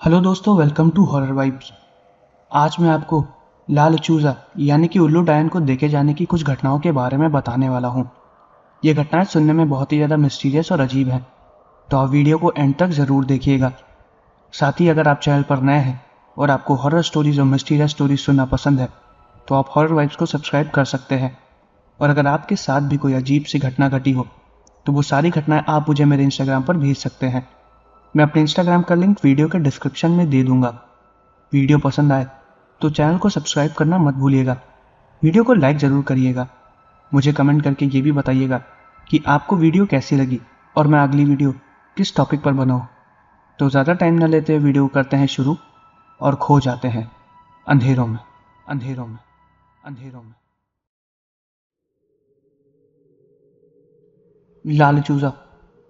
Hello दोस्तों, welcome to horror vibes. आज मैं आपको लाल चूज़ा यानी कि उल्लू डायन को देखे जाने की कुछ घटनाओं के बारे में बताने वाला हूँ। ये घटनाएं सुनने में बहुत ही ज़्यादा मिस्टीरियस और अजीब हैं, तो आप वीडियो को एंड तक ज़रूर देखिएगा। साथ ही अगर आप चैनल पर नए हैं और आपको हॉरर स्टोरीज और मिस्टीरियस स्टोरीज सुनना पसंद है तो आप हॉरर वाइब्स को सब्सक्राइब कर सकते हैं। और अगर आपके साथ भी कोई अजीब सी घटना घटी हो तो वो सारी घटनाएं आप मुझे मेरे इंस्टाग्राम पर भेज सकते हैं। मैं अपने इंस्टाग्राम का लिंक वीडियो के डिस्क्रिप्शन में दे दूंगा। वीडियो पसंद आए तो चैनल को सब्सक्राइब करना मत भूलिएगा। वीडियो को लाइक ज़रूर करिएगा। मुझे कमेंट करके ये भी बताइएगा कि आपको वीडियो कैसी लगी और मैं अगली वीडियो किस टॉपिक पर बनाऊँ। तो ज़्यादा टाइम न लेते हुए वीडियो करते हैं शुरू और खो जाते हैं अंधेरों में, अंधेरों में, अंधेरों में। लाल चूज़ा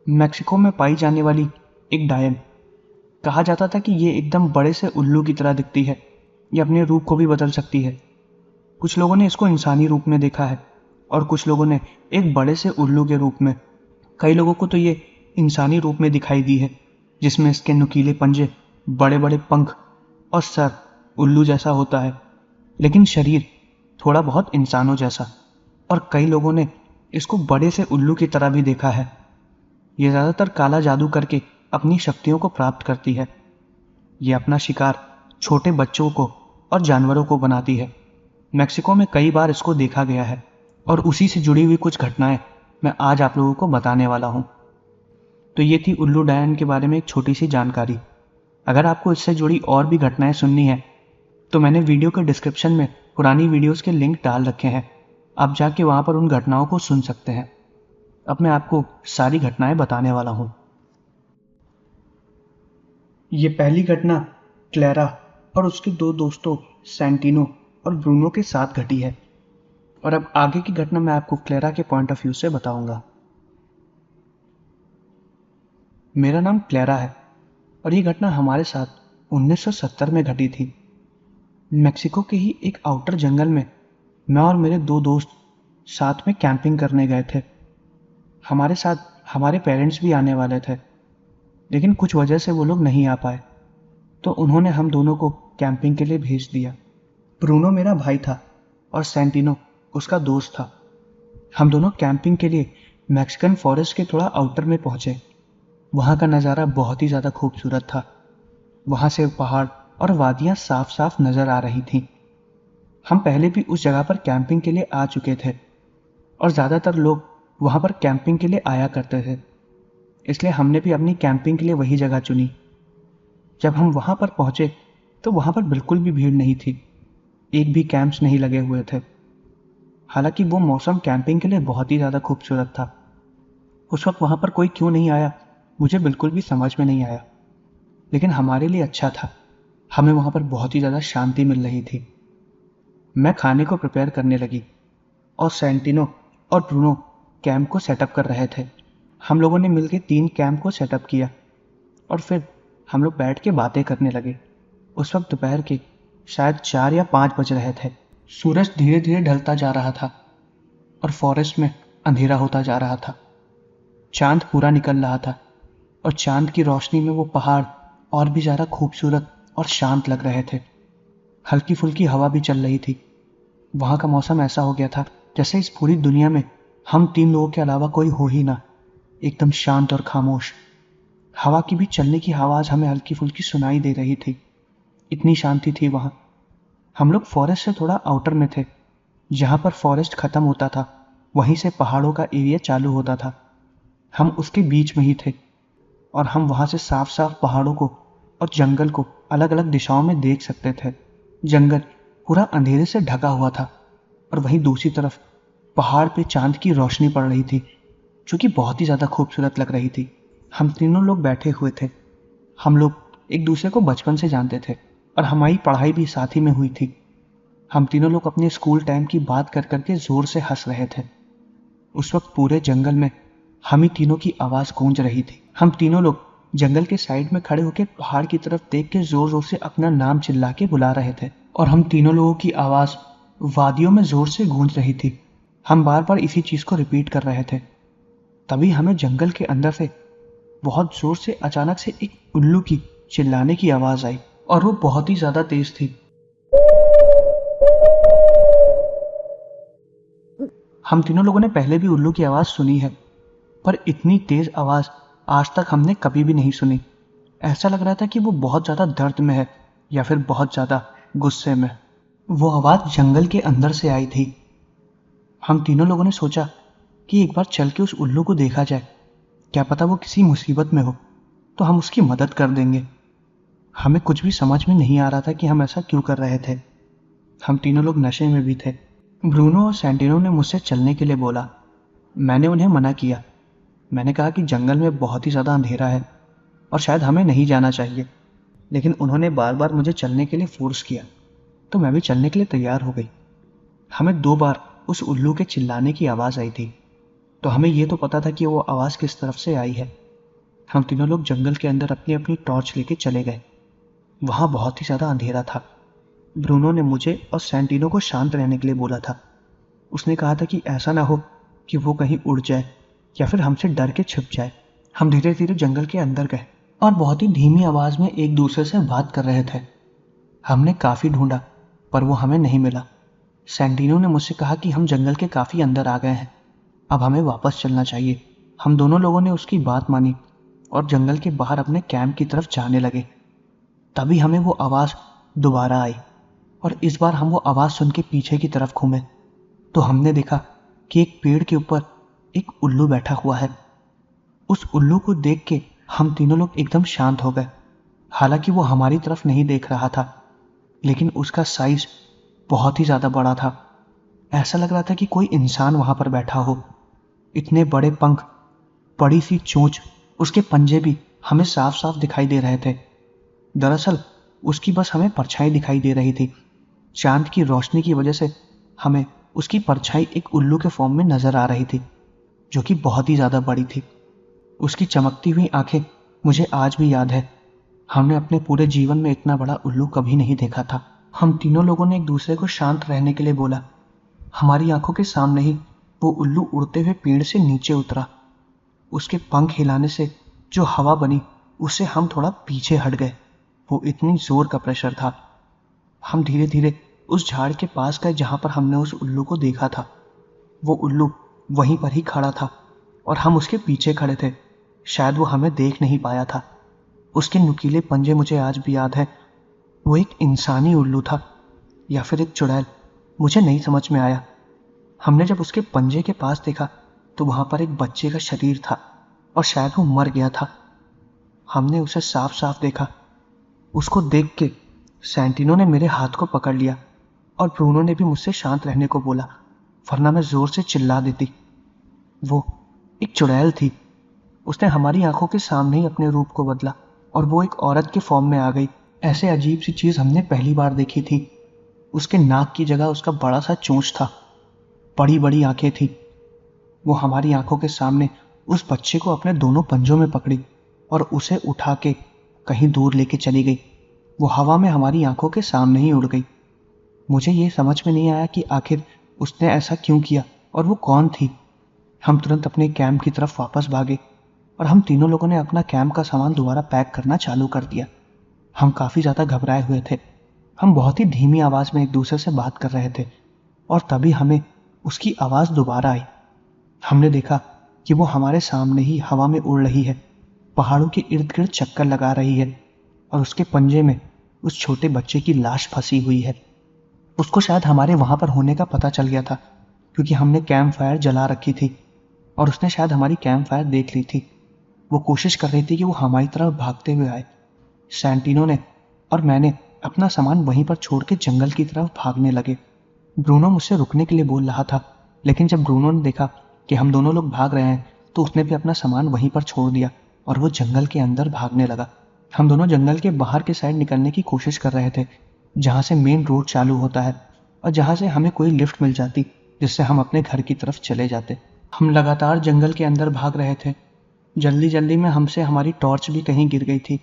मैक्सिको में पाई जाने वाली एक डायन। कहा जाता था कि ये एकदम बड़े से उल्लू की तरह दिखती है। ये अपने रूप को भी बदल सकती है। कुछ लोगों ने इसको इंसानी रूप में देखा है और कुछ लोगों ने एक बड़े से उल्लू के रूप में। कई लोगों को तो ये इंसानी रूप में दिखाई दी है, जिसमें इसके नुकीले पंजे, बड़े बड़े पंख और सर उल्लू जैसा होता है, लेकिन शरीर थोड़ा बहुत इंसानों जैसा। और कई लोगों ने इसको बड़े से उल्लू की तरह भी देखा है। ये ज़्यादातर काला जादू करके अपनी शक्तियों को प्राप्त करती है। ये अपना शिकार छोटे बच्चों को और जानवरों को बनाती है। मेक्सिको में कई बार इसको देखा गया है और उसी से जुड़ी हुई कुछ घटनाएं मैं आज आप लोगों को बताने वाला हूं। तो ये थी उल्लू डायन के बारे में एक छोटी सी जानकारी। अगर आपको इससे जुड़ी और भी घटनाएं सुननी है तो मैंने वीडियो के डिस्क्रिप्शन में पुरानी वीडियोस के लिंक डाल रखे हैं। आप जाके वहां पर उन घटनाओं को सुन सकते हैं। अब मैं आपको सारी घटनाएं बताने वाला हूं। ये पहली घटना क्लेरा और उसके दो दोस्तों सैंटिनो और ब्रूनो के साथ घटी है। और अब आगे की घटना मैं आपको क्लेरा के पॉइंट ऑफ व्यू से बताऊंगा। मेरा नाम क्लेरा है और ये घटना हमारे साथ 1970 में घटी थी। मेक्सिको के ही एक आउटर जंगल में मैं और मेरे दो दोस्त साथ में कैंपिंग करने गए थे। हमारे साथ हमारे पेरेंट्स भी आने वाले थे, लेकिन कुछ वजह से वो लोग नहीं आ पाए, तो उन्होंने हम दोनों को कैंपिंग के लिए भेज दिया। ब्रूनो मेरा भाई था और सैंटिनो उसका दोस्त था। हम दोनों कैंपिंग के लिए मैक्सिकन फॉरेस्ट के थोड़ा आउटर में पहुंचे। वहां का नज़ारा बहुत ही ज़्यादा खूबसूरत था। वहां से पहाड़ और वादियां साफ साफ नजर आ रही थीं। हम पहले भी उस जगह पर कैंपिंग के लिए आ चुके थे और ज़्यादातर लोग वहां पर कैंपिंग के लिए आया करते थे, इसलिए हमने भी अपनी कैंपिंग के लिए वही जगह चुनी। जब हम वहां पर पहुंचे तो वहां पर बिल्कुल भी भीड़ नहीं थी। एक भी कैंप्स नहीं लगे हुए थे। हालांकि वो मौसम कैंपिंग के लिए बहुत ही ज़्यादा खूबसूरत था। उस वक्त वहां पर कोई क्यों नहीं आया मुझे बिल्कुल भी समझ में नहीं आया, लेकिन हमारे लिए अच्छा था। हमें वहां पर बहुत ही ज़्यादा शांति मिल रही थी। मैं खाने को प्रिपेयर करने लगी और सैंटिनो और ब्रूनो कैंप को सेटअप कर रहे थे। हम लोगों ने मिलकर 3 कैंप को सेटअप किया और फिर हम लोग बैठ के बातें करने लगे। उस वक्त दोपहर के शायद 4 या 5 बज रहे थे। सूरज धीरे धीरे ढलता जा रहा था और फॉरेस्ट में अंधेरा होता जा रहा था। चांद पूरा निकल रहा था और चांद की रोशनी में वो पहाड़ और भी ज़्यादा खूबसूरत और शांत लग रहे थे। हल्की फुल्की हवा भी चल रही थी। वहाँ का मौसम ऐसा हो गया था जैसे इस पूरी दुनिया में हम 3 लोगों के अलावा कोई हो ही ना। एकदम शांत और खामोश। हवा की भी चलने की आवाज़ हमें हल्की फुल्की सुनाई दे रही थी। इतनी शांति थी वहाँ। हम लोग फॉरेस्ट से थोड़ा आउटर में थे। जहाँ पर फॉरेस्ट ख़त्म होता था वहीं से पहाड़ों का एरिया चालू होता था। हम उसके बीच में ही थे और हम वहाँ से साफ साफ पहाड़ों को और जंगल को अलग अलग दिशाओं में देख सकते थे। जंगल पूरा अंधेरे से ढका हुआ था और वहीं दूसरी तरफ पहाड़ पे चांद की रोशनी पड़ रही थी, जो कि बहुत ही ज़्यादा खूबसूरत लग रही थी। हम तीनों लोग बैठे हुए थे। हम लोग एक दूसरे को बचपन से जानते थे और हमारी पढ़ाई भी साथ ही में हुई थी। हम तीनों लोग अपने स्कूल टाइम की बात कर करके जोर से हंस रहे थे। उस वक्त पूरे जंगल में हम ही तीनों की आवाज़ गूंज रही थी। हम तीनों लोग जंगल के साइड में खड़े होकर पहाड़ की तरफ देख के जोर जोर से अपना नाम चिल्ला के बुला रहे थे और हम तीनों लोगों की आवाज़ वादियों में जोर से गूंज रही थी। हम बार बार इसी चीज़ को रिपीट कर रहे थे। तभी हमें जंगल के अंदर से बहुत जोर से अचानक से एक उल्लू की चिल्लाने की आवाज आई और वो बहुत ही ज्यादा तेज थी। हम तीनों लोगों ने पहले भी उल्लू की आवाज सुनी है, पर इतनी तेज आवाज आज तक हमने कभी भी नहीं सुनी। ऐसा लग रहा था कि वो बहुत ज्यादा दर्द में है या फिर बहुत ज्यादा गुस्से में। वो आवाज जंगल के अंदर से आई थी। हम तीनों लोगों ने सोचा कि एक बार चल के उस उल्लू को देखा जाए, क्या पता वो किसी मुसीबत में हो तो हम उसकी मदद कर देंगे। हमें कुछ भी समझ में नहीं आ रहा था कि हम ऐसा क्यों कर रहे थे। हम तीनों लोग नशे में भी थे। ब्रूनो और सैंटिनो ने मुझसे चलने के लिए बोला। मैंने उन्हें मना किया। मैंने कहा कि जंगल में बहुत ही ज़्यादा अंधेरा है और शायद हमें नहीं जाना चाहिए, लेकिन उन्होंने बार बार मुझे चलने के लिए फोर्स किया, तो मैं भी चलने के लिए तैयार हो गई। हमें 2 बार उस उल्लू के चिल्लाने की आवाज़ आई थी, तो हमें ये तो पता था कि वो आवाज़ किस तरफ से आई है। हम तीनों लोग जंगल के अंदर अपनी अपनी टॉर्च लेके चले गए। वहाँ बहुत ही ज़्यादा अंधेरा था। ब्रूनो ने मुझे और सैंटिनो को शांत रहने के लिए बोला था। उसने कहा था कि ऐसा ना हो कि वो कहीं उड़ जाए या फिर हमसे डर के छिप जाए। हम धीरे धीरे जंगल के अंदर गए और बहुत ही धीमी आवाज में एक दूसरे से बात कर रहे थे। हमने काफी ढूंढा पर वो हमें नहीं मिला। सैंटिनो ने मुझसे कहा कि हम जंगल के काफी अंदर आ गए हैं, अब हमें वापस चलना चाहिए। हम दोनों लोगों ने उसकी बात मानी और जंगल के बाहर अपने कैंप की तरफ जाने लगे। तभी हमें वो आवाज दोबारा आई और इस बार हम वो आवाज सुन के पीछे की तरफ घूमे तो हमने देखा कि एक पेड़ के ऊपर एक उल्लू बैठा हुआ है। उस उल्लू को देख के हम तीनों लोग एकदम शांत हो गए। हालांकि वो हमारी तरफ नहीं देख रहा था, लेकिन उसका साइज बहुत ही ज्यादा बड़ा था। ऐसा लग रहा था कि कोई इंसान वहां पर बैठा हो। इतने बड़े पंख, बड़ी सी चोंच, उसके पंजे भी हमें साफ साफ दिखाई दे रहे थे। दरअसल उसकी बस हमें परछाई दिखाई दे रही थी। चांद की रोशनी की वजह से हमें उसकी परछाई एक उल्लू के फॉर्म में नजर आ रही थी, जो कि बहुत ही ज्यादा बड़ी थी। उसकी चमकती हुई आंखें मुझे आज भी याद है। हमने अपने पूरे जीवन में इतना बड़ा उल्लू कभी नहीं देखा था। हम तीनों लोगों ने एक दूसरे को शांत रहने के लिए बोला। हमारी आंखों के सामने ही वो उल्लू उड़ते हुए पेड़ से नीचे उतरा। उसके पंख हिलाने से जो हवा बनी, उससे हम थोड़ा पीछे हट गए। वो इतनी जोर का प्रेशर था। हम धीरे धीरे उस झाड़ के पास गए जहां पर हमने उस उल्लू को देखा था। वो उल्लू वहीं पर ही खड़ा था और हम उसके पीछे खड़े थे। शायद वो हमें देख नहीं पाया था। उसके नुकीले पंजे मुझे आज भी याद है। वो एक इंसानी उल्लू था या फिर एक चुड़ैल, मुझे नहीं समझ में आया। हमने जब उसके पंजे के पास देखा तो वहां पर एक बच्चे का शरीर था और शायद वो मर गया था। हमने उसे साफ साफ देखा। उसको देख के सैंटिनो ने मेरे हाथ को पकड़ लिया और ब्रूनो ने भी मुझसे शांत रहने को बोला, वरना मैं जोर से चिल्ला देती। वो एक चुड़ैल थी। उसने हमारी आंखों के सामने ही अपने रूप को बदला और वो एक औरत के फॉर्म में आ गई। ऐसे अजीब सी चीज हमने पहली बार देखी थी। उसके नाक की जगह उसका बड़ा सा चोंच था, बड़ी बड़ी आंखें थी। वो हमारी आंखों के सामने उस बच्चे को अपने दोनों पंजों में पकड़ी और उसे उठा के कहीं दूर लेके चली गई। वो हवा में हमारी आंखों के सामने ही उड़ गई। मुझे ये समझ में नहीं आया कि आखिर उसने ऐसा क्यों किया और वो कौन थी। हम तुरंत अपने कैंप की तरफ वापस भागे और हम तीनों लोगों ने अपना कैंप का सामान दोबारा पैक करना चालू कर दिया। हम काफी ज्यादा घबराए हुए थे। हम बहुत ही धीमी आवाज में एक दूसरे से बात कर रहे थे और तभी हमें उसकी आवाज दोबारा आई। हमने देखा कि वो हमारे सामने ही हवा में उड़ रही है, पहाड़ों के इर्द गिर्द चक्कर लगा रही है और उसके पंजे में उस छोटे बच्चे की लाश फंसी हुई है। उसको शायद हमारे वहां पर होने का पता चल गया था, क्योंकि हमने कैंप फायर जला रखी थी और उसने शायद हमारी कैंप फायर देख ली थी। वो कोशिश कर रही थी कि वो हमारी तरफ भागते हुए आए। सैंटिनो ने और मैंने अपना सामान वहीं पर छोड़ के जंगल की तरफ भागने लगे। ब्रूनो मुझसे रुकने के लिए बोल रहा था, लेकिन जब ब्रूनो ने देखा कि हम दोनों लोग भाग रहे हैं तो उसने भी अपना सामान वहीं पर छोड़ दिया और वो जंगल के अंदर भागने लगा। हम दोनों जंगल के बाहर के साइड निकलने की कोशिश कर रहे थे, जहां से मेन रोड चालू होता है और जहां से हमें कोई लिफ्ट मिल जाती जिससे हम अपने घर की तरफ चले जाते। हम लगातार जंगल के अंदर भाग रहे थे। जल्दी जल्दी में हमसे हमारी टॉर्च भी कहीं गिर गई थी।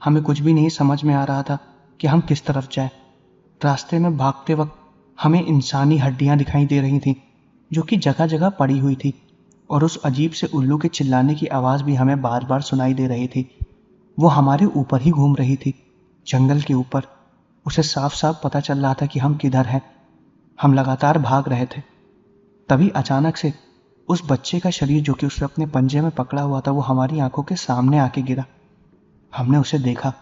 हमें कुछ भी नहीं समझ में आ रहा था कि हम किस तरफ जाए। रास्ते में भागते वक्त हमें इंसानी हड्डियां दिखाई दे रही थी जो कि जगह जगह पड़ी हुई थी और उस अजीब से उल्लू के चिल्लाने की आवाज भी हमें बार बार सुनाई दे रही थी। वो हमारे ऊपर ही घूम रही थी, जंगल के ऊपर। उसे साफ साफ पता चल रहा था कि हम किधर हैं। हम लगातार भाग रहे थे। तभी अचानक से उस बच्चे का शरीर जो कि उसने अपने पंजे में पकड़ा हुआ था, वो हमारी आंखों के सामने आके गिरा। हमने उसे देखा।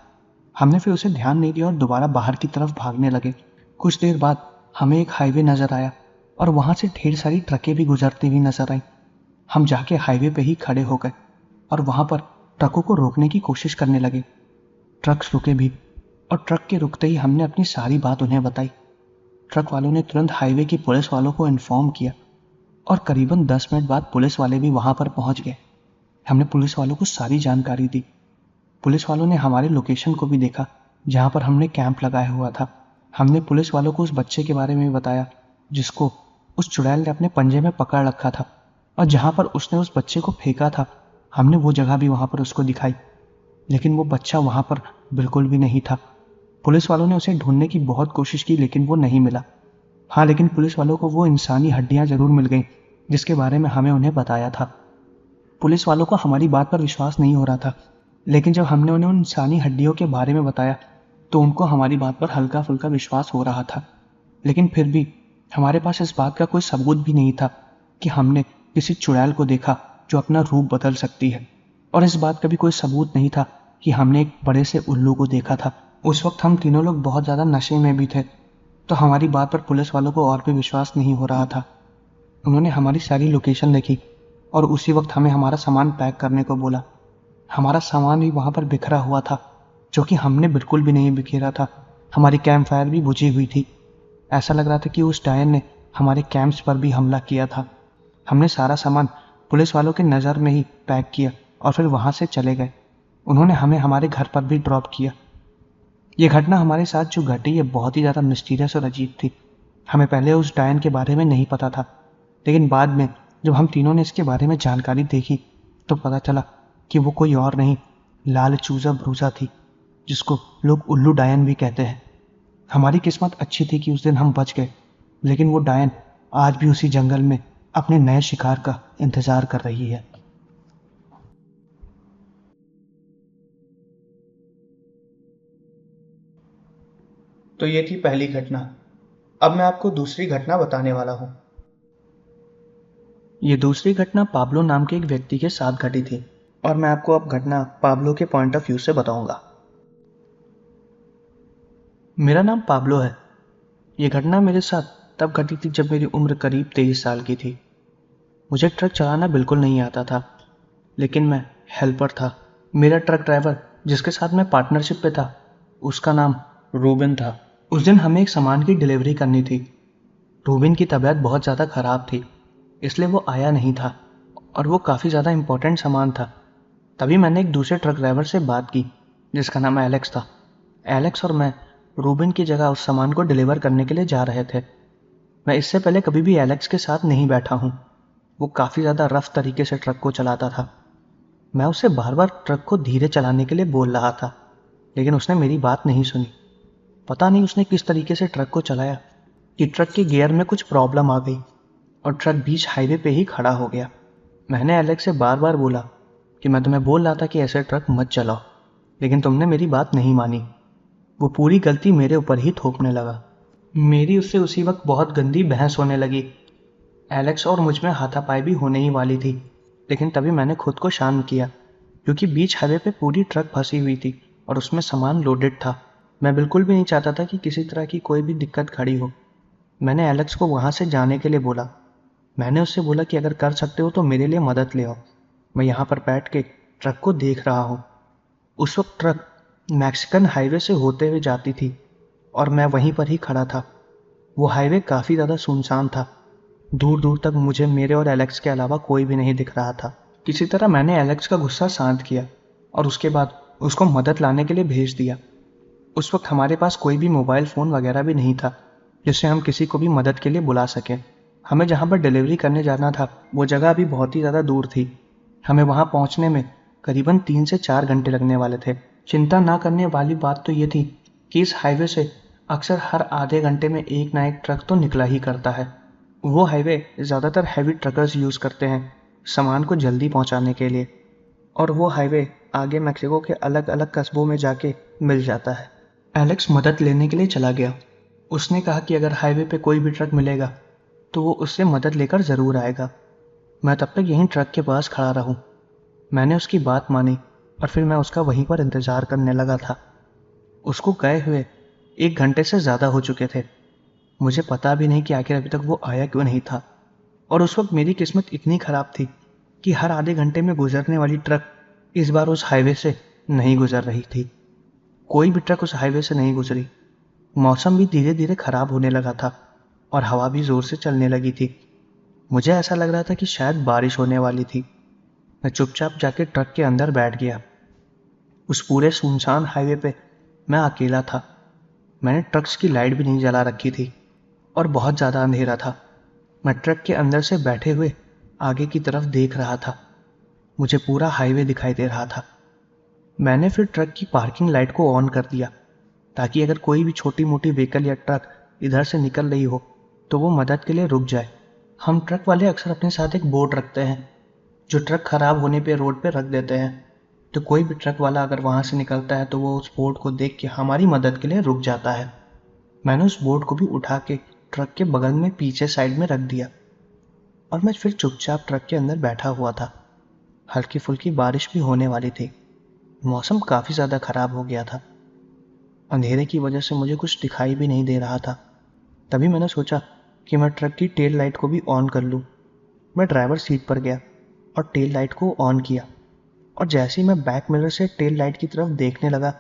हमने फिर उसे ध्यान नहीं दिया और दोबारा बाहर की तरफ भागने लगे। कुछ देर बाद हमें एक हाईवे नजर आया और वहां से ढेर सारी ट्रकें भी गुजरती हुई नजर आई। हम जाके हाईवे पे ही खड़े हो गए और वहां पर ट्रकों को रोकने की कोशिश करने लगे। ट्रक्स रुके भी और ट्रक के रुकते ही हमने अपनी सारी बात उन्हें बताई। ट्रक वालों ने तुरंत हाईवे की पुलिस वालों को इन्फॉर्म किया और करीबन 10 मिनट बाद पुलिस वाले भी वहां पर पहुंच गए। हमने पुलिस वालों को सारी जानकारी दी। पुलिस वालों ने हमारे लोकेशन को भी देखा जहां पर हमने कैंप लगाया हुआ था। हमने पुलिस वालों को उस बच्चे के बारे में बताया जिसको उस चुड़ैल ने अपने पंजे में पकड़ रखा था, और जहां पर उसने उस बच्चे को फेंका था हमने वो जगह भी वहां पर उसको दिखाई। लेकिन वो बच्चा वहां पर बिल्कुल भी नहीं था। पुलिस वालों ने उसे ढूंढने की बहुत कोशिश की लेकिन वो नहीं मिला। हाँ, लेकिन पुलिस वालों को वो इंसानी हड्डियां जरूर मिल गईं जिसके बारे में हमें उन्हें बताया था। पुलिस वालों को हमारी बात पर विश्वास नहीं हो रहा था, लेकिन जब हमने उन्हें उन इंसानी हड्डियों के बारे में बताया तो उनको हमारी बात पर हल्का फुल्का विश्वास हो रहा था। लेकिन फिर भी हमारे पास इस बात का कोई सबूत भी नहीं था कि हमने किसी चुड़ैल को देखा जो अपना रूप बदल सकती है, और इस बात का भी कोई सबूत नहीं था कि हमने एक बड़े से उल्लू को देखा था। उस वक्त हम तीनों लोग बहुत ज़्यादा नशे में भी थे, तो हमारी बात पर पुलिस वालों को और भी विश्वास नहीं हो रहा था। उन्होंने हमारी सारी लोकेशन लिखी और उसी वक्त हमें हमारा सामान पैक करने को बोला। हमारा सामान भी वहाँ पर बिखरा हुआ था, जो कि हमने बिल्कुल भी नहीं बिखेरा था। हमारी कैंप फायर भी बुझी हुई थी। ऐसा लग रहा था कि उस डायन ने हमारे कैंप्स पर भी हमला किया था। हमने सारा सामान पुलिस वालों की नज़र में ही पैक किया और फिर वहाँ से चले गए। उन्होंने हमें हमारे घर पर भी ड्रॉप किया। ये घटना हमारे साथ जो घटी ये बहुत ही ज़्यादा मिस्टीरियस और अजीब थी। हमें पहले उस डायन के बारे में नहीं पता था, लेकिन बाद में जब हम तीनों ने इसके बारे में जानकारी देखी तो पता चला कि वो कोई और नहीं, लाल चूजा ब्रूजा थी, जिसको लोग उल्लू डायन भी कहते हैं। हमारी किस्मत अच्छी थी कि उस दिन हम बच गए, लेकिन वो डायन आज भी उसी जंगल में अपने नए शिकार का इंतजार कर रही है। तो ये थी पहली घटना। अब मैं आपको दूसरी घटना बताने वाला हूँ। ये दूसरी घटना पाब्लो नाम के एक व्यक्ति के साथ घटी थी और मैं आपको अब घटना पाब्लो के पॉइंट ऑफ व्यू से बताऊंगा। मेरा नाम पाब्लो है। ये घटना मेरे साथ तब घटी थी जब मेरी उम्र करीब 23 साल की थी। मुझे ट्रक चलाना बिल्कुल नहीं आता था, लेकिन मैं हेल्पर था। मेरा ट्रक ड्राइवर जिसके साथ मैं पार्टनरशिप पे था, उसका नाम रूबिन था। उस दिन हमें एक सामान की डिलीवरी करनी थी। रूबिन की तबीयत बहुत ज़्यादा ख़राब थी, इसलिए वो आया नहीं था और वो काफ़ी ज़्यादा इम्पोर्टेंट सामान था। तभी मैंने एक दूसरे ट्रक ड्राइवर से बात की जिसका नाम एलेक्स था। एलेक्स और मैं रूबिन की जगह उस सामान को डिलीवर करने के लिए जा रहे थे। मैं इससे पहले कभी भी एलेक्स के साथ नहीं बैठा हूँ। वो काफ़ी ज़्यादा रफ तरीके से ट्रक को चलाता था। मैं उसे बार बार ट्रक को धीरे चलाने के लिए बोल रहा था, लेकिन उसने मेरी बात नहीं सुनी। पता नहीं उसने किस तरीके से ट्रक को चलाया कि ट्रक के गियर में कुछ प्रॉब्लम आ गई और ट्रक बीच हाईवे पे ही खड़ा हो गया। मैंने एलेक्स से बार बार बोला कि मैं तुम्हें बोल रहा था कि ऐसे ट्रक मत चलाओ, लेकिन तुमने मेरी बात नहीं मानी। वो पूरी गलती मेरे ऊपर ही थोपने लगा। मेरी उससे उसी वक्त बहुत गंदी बहस होने लगी। एलेक्स और मुझ में हाथापाई भी होने ही वाली थी, लेकिन तभी मैंने खुद को शांत किया क्योंकि बीच हाईवे पे पूरी ट्रक फंसी हुई थी और उसमें सामान लोडेड था। मैं बिल्कुल भी नहीं चाहता था कि किसी तरह की कोई भी दिक्कत खड़ी हो। मैंने एलेक्स को वहाँ से जाने के लिए बोला। मैंने उससे बोला कि अगर कर सकते हो तो मेरे लिए मदद ले आओ, मैं यहाँ पर बैठ के ट्रक को देख रहा हूँ। उस वक्त ट्रक मैक्सिकन हाईवे से होते हुए जाती थी और मैं वहीं पर ही खड़ा था। वो हाईवे काफ़ी ज़्यादा सुनसान था। दूर दूर तक मुझे मेरे और एलेक्स के अलावा कोई भी नहीं दिख रहा था। किसी तरह मैंने एलेक्स का गुस्सा शांत किया और उसके बाद उसको मदद लाने के लिए भेज दिया। उस वक्त हमारे पास कोई भी मोबाइल फ़ोन वगैरह भी नहीं था जिससे हम किसी को भी मदद के लिए बुला सकें। हमें जहाँ पर डिलीवरी करने जाना था वो जगह अभी बहुत ही ज़्यादा दूर थी। हमें वहाँ पहुँचने में करीबन 3 से 4 घंटे लगने वाले थे। चिंता ना करने वाली बात तो ये थी कि इस हाईवे से अक्सर हर आधे घंटे में एक ना एक ट्रक तो निकला ही करता है। वो हाईवे ज़्यादातर हैवी ट्रकर्स यूज़ करते हैं सामान को जल्दी पहुंचाने के लिए, और वो हाईवे आगे मैक्सिको के अलग अलग कस्बों में जाके मिल जाता है। एलेक्स मदद लेने के लिए चला गया। उसने कहा कि अगर हाईवे पे कोई भी ट्रक मिलेगा तो वो उससे मदद लेकर ज़रूर आएगा। मैं तब तक यहीं ट्रक के पास खड़ा रहूं। मैंने उसकी बात मानी और फिर मैं उसका वहीं पर इंतज़ार करने लगा था। उसको गए हुए 1 घंटे से ज़्यादा हो चुके थे। मुझे पता भी नहीं कि आखिर अभी तक वो आया क्यों नहीं था। और उस वक्त मेरी किस्मत इतनी ख़राब थी कि हर आधे घंटे में गुजरने वाली ट्रक इस बार उस हाईवे से नहीं गुजर रही थी। कोई भी ट्रक उस हाईवे से नहीं गुजरी। मौसम भी धीरे धीरे खराब होने लगा था और हवा भी ज़ोर से चलने लगी थी। मुझे ऐसा लग रहा था कि शायद बारिश होने वाली थी। मैं चुपचाप जाके ट्रक के अंदर बैठ गया। उस पूरे सुनसान हाईवे पे मैं अकेला था। मैंने ट्रक्स की लाइट भी नहीं जला रखी थी और बहुत ज़्यादा अंधेरा था। मैं ट्रक के अंदर से बैठे हुए आगे की तरफ देख रहा था। मुझे पूरा हाईवे दिखाई दे रहा था। मैंने फिर ट्रक की पार्किंग लाइट को ऑन कर दिया ताकि अगर कोई भी छोटी मोटी व्हीकल या ट्रक इधर से निकल रही हो तो वो मदद के लिए रुक जाए। हम ट्रक वाले अक्सर अपने साथ एक बोर्ड रखते हैं जो ट्रक खराब होने पे रोड पे रख देते हैं, तो कोई भी ट्रक वाला अगर वहाँ से निकलता है तो वो उस बोर्ड को देख के हमारी मदद के लिए रुक जाता है। मैंने उस बोर्ड को भी उठा के ट्रक के बगल में पीछे साइड में रख दिया और मैं फिर चुपचाप ट्रक के अंदर बैठा हुआ था। हल्की फुल्की बारिश भी होने वाली थी। मौसम काफ़ी ज़्यादा ख़राब हो गया था। अंधेरे की वजह से मुझे कुछ दिखाई भी नहीं दे रहा था। तभी मैंने सोचा कि मैं ट्रक की टेल लाइट को भी ऑन कर लूँ। मैं ड्राइवर सीट पर गया और टेल लाइट को ऑन किया और जैसे ही मैं बैक मिरर से टेल लाइट की तरफ देखने लगा,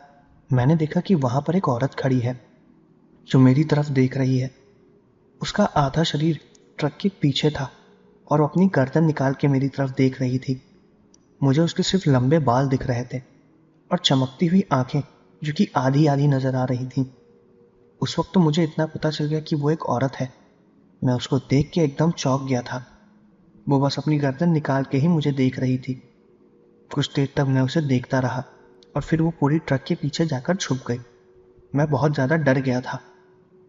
मैंने देखा कि वहाँ पर एक औरत खड़ी है जो मेरी तरफ देख रही है। उसका आधा शरीर ट्रक के पीछे था और वो अपनी गर्दन निकाल के मेरी तरफ देख रही थी। मुझे उसके सिर्फ लंबे बाल दिख रहे थे और चमकती हुई आंखें जो कि आधी आधी नजर आ रही थीं। उस वक्त तो मुझे इतना पता चल गया कि वो एक औरत है। मैं उसको देख के एकदम चौंक गया था। वो बस अपनी गर्दन निकाल के ही मुझे देख रही थी। कुछ देर तक मैं उसे देखता रहा और फिर वो पूरी ट्रक के पीछे जाकर छुप गई। मैं बहुत ज़्यादा डर गया था।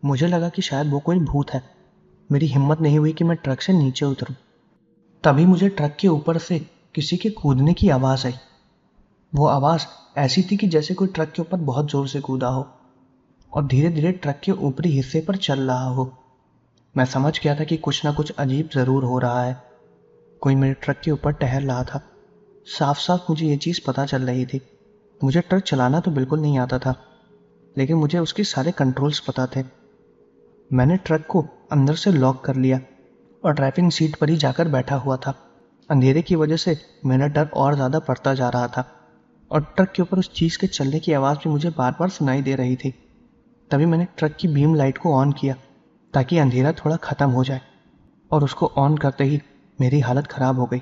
मुझे लगा कि शायद वो कोई भूत है। मेरी हिम्मत नहीं हुई कि मैं ट्रक से नीचे उतरूं। तभी मुझे ट्रक के ऊपर से किसी के कूदने की आवाज़ आई। वो आवाज़ ऐसी थी कि जैसे कोई ट्रक के ऊपर बहुत ज़ोर से कूदा हो और धीरे धीरे ट्रक के ऊपरी हिस्से पर चल रहा हो। मैं समझ गया था कि कुछ ना कुछ अजीब ज़रूर हो रहा है। कोई मेरे ट्रक के ऊपर टहल रहा था। साफ साफ मुझे ये चीज़ पता चल रही थी। मुझे ट्रक चलाना तो बिल्कुल नहीं आता था, लेकिन मुझे उसके सारे कंट्रोल्स पता थे। मैंने ट्रक को अंदर से लॉक कर लिया और ड्राइविंग सीट पर ही जाकर बैठा हुआ था। अंधेरे की वजह से मेरा डर और ज़्यादा बढ़ता जा रहा था और ट्रक के ऊपर उस चीज़ के चलने की आवाज़ भी मुझे बार बार सुनाई दे रही थी। तभी मैंने ट्रक की बीम लाइट को ऑन किया ताकि अंधेरा थोड़ा ख़त्म हो जाए और उसको ऑन करते ही मेरी हालत ख़राब हो गई।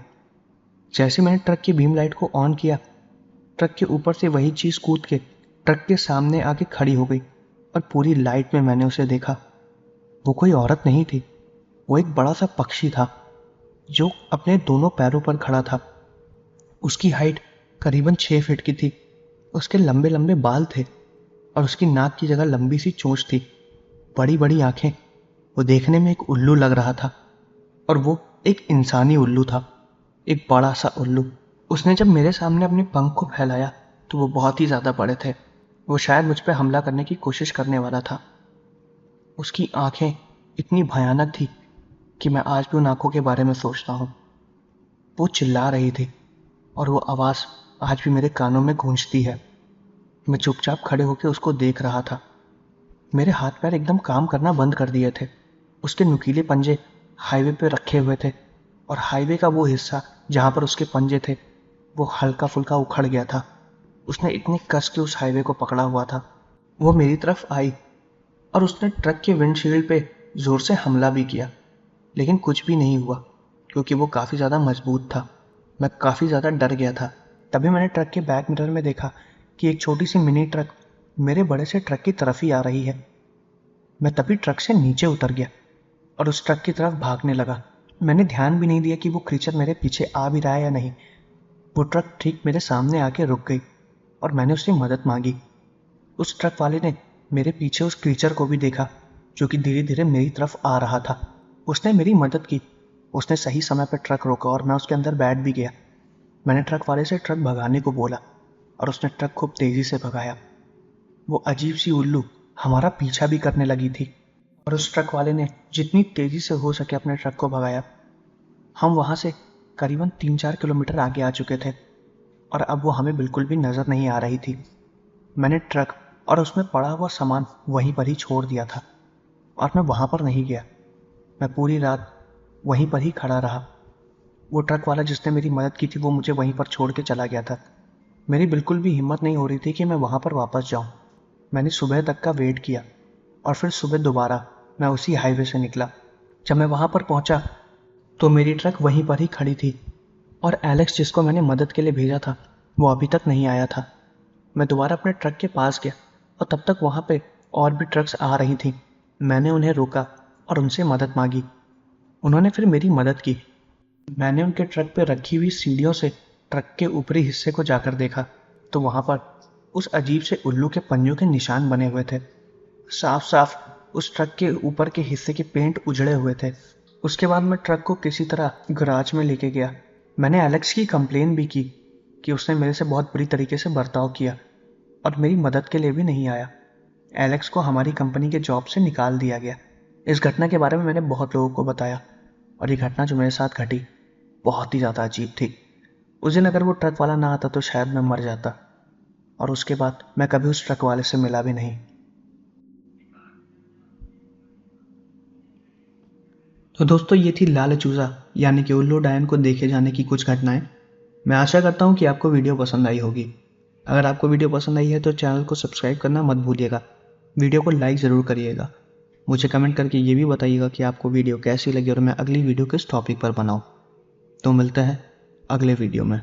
जैसे मैंने ट्रक की बीम लाइट को ऑन किया, ट्रक के ऊपर से वही चीज़ कूद के ट्रक के सामने आके खड़ी हो गई और पूरी लाइट में मैंने उसे देखा। वो कोई औरत नहीं थी, वो एक बड़ा सा पक्षी था जो अपने दोनों पैरों पर खड़ा था। उसकी हाइट करीबन 6 फीट की थी। उसके लंबे लंबे बाल थे और उसकी नाक की जगह लंबी सी चोंच थी। बड़ी बड़ी आंखें। वो देखने में एक उल्लू लग रहा था और वो एक इंसानी उल्लू था, एक बड़ा सा उल्लू। उसने जब मेरे सामने अपने पंख को फैलाया तो वो बहुत ही ज़्यादा बड़े थे। वो शायद मुझ पर हमला करने की कोशिश करने वाला था। उसकी आंखें इतनी भयानक थी कि मैं आज भी उन आंखों के बारे में सोचता हूँ। वो चिल्ला रही थी और वो आवाज़ आज भी मेरे कानों में गूंजती है। मैं चुपचाप खड़े होकर उसको देख रहा था। मेरे हाथ पैर एकदम काम करना बंद कर दिए थे। उसके नुकीले पंजे हाईवे पे रखे हुए थे और हाईवे का वो हिस्सा जहाँ पर उसके पंजे थे वो हल्का फुल्का उखड़ गया था। उसने इतने कस के उस हाईवे को पकड़ा हुआ था। वो मेरी तरफ आई और उसने ट्रक के विंडशील्ड पे ज़ोर से हमला भी किया, लेकिन कुछ भी नहीं हुआ क्योंकि वो काफ़ी ज़्यादा मजबूत था। मैं काफ़ी ज़्यादा डर गया था। तभी मैंने ट्रक के बैक मिरर में देखा कि एक छोटी सी मिनी ट्रक मेरे बड़े से ट्रक की तरफ ही आ रही है। मैं तभी ट्रक से नीचे उतर गया और उस ट्रक की तरफ भागने लगा। मैंने ध्यान भी नहीं दिया कि वो क्रीचर मेरे पीछे आ भी रहा है या नहीं। वो ट्रक ठीक मेरे सामने आके रुक गई और मैंने उससे मदद मांगी। उस ट्रक वाले ने मेरे पीछे उस क्रीचर को भी देखा जो कि धीरे धीरे मेरी तरफ आ रहा था। उसने मेरी मदद की। उसने सही समय पर ट्रक रोका और मैं उसके अंदर बैठ भी गया। मैंने ट्रक वाले से ट्रक भगाने को बोला, और उसने ट्रक खूब तेजी से भगाया। वो अजीब सी उल्लू हमारा पीछा भी करने लगी थी और उस ट्रक वाले ने जितनी तेजी से हो सके अपने ट्रक को भगाया। हम वहां से करीबन 3-4 किलोमीटर आगे आ चुके थे और अब वो हमें बिल्कुल भी नजर नहीं आ रही थी। मैंने ट्रक और उसमें पड़ा हुआ सामान वहीं पर ही छोड़ दिया था और मैं वहां पर नहीं गया। मैं पूरी रात वहीं पर ही खड़ा रहा। वो ट्रक वाला जिसने मेरी मदद की थी वो मुझे वहीं पर छोड़ के चला गया था। मेरी बिल्कुल भी हिम्मत नहीं हो रही थी कि मैं वहां पर वापस जाऊं। मैंने सुबह तक का वेट किया और फिर सुबह दोबारा मैं उसी हाईवे से निकला। जब मैं वहां पर पहुंचा तो मेरी ट्रक वहीं पर ही खड़ी थी और एलेक्स जिसको मैंने मदद के लिए भेजा था वो अभी तक नहीं आया था। मैं दोबारा अपने ट्रक के पास गया और तब तक वहां पे और भी ट्रक्स आ रही थी। मैंने उन्हें रोका और उनसे मदद मांगी। उन्होंने फिर मेरी मदद की। मैंने उनके ट्रक पे रखी हुई सीढ़ियों से ट्रक के ऊपरी हिस्से को जाकर देखा तो वहां पर उस अजीब से उल्लू के पंजों के निशान बने हुए थे। साफ साफ उस ट्रक के ऊपर के हिस्से के पेंट उजड़े हुए थे। उसके बाद मैं ट्रक को किसी तरह गराज में लेके गया। मैंने एलेक्स की कंप्लेन भी की कि उसने मेरे से बहुत बुरी तरीके से बर्ताव किया और मेरी मदद के लिए भी नहीं आया। एलेक्स को हमारी कंपनी के जॉब से निकाल दिया गया। इस घटना के बारे में मैंने बहुत लोगों को बताया और ये घटना जो मेरे साथ घटी बहुत ही ज़्यादा अजीब थी। उस दिन अगर वो ट्रक वाला ना आता तो शायद मैं मर जाता और उसके बाद मैं कभी उस ट्रक वाले से मिला भी नहीं। तो दोस्तों ये थी लाल चूजा यानी कि उल्लू डायन को देखे जाने की कुछ घटनाएं। मैं आशा करता हूँ कि आपको वीडियो पसंद आई होगी। अगर आपको वीडियो पसंद आई है तो चैनल को सब्सक्राइब करना मत भूलिएगा। वीडियो को लाइक ज़रूर करिएगा। मुझे कमेंट करके ये भी बताइएगा कि आपको वीडियो कैसी लगी और मैं अगली वीडियो किस टॉपिक पर बनाऊँ। तो मिलते हैं अगले वीडियो में।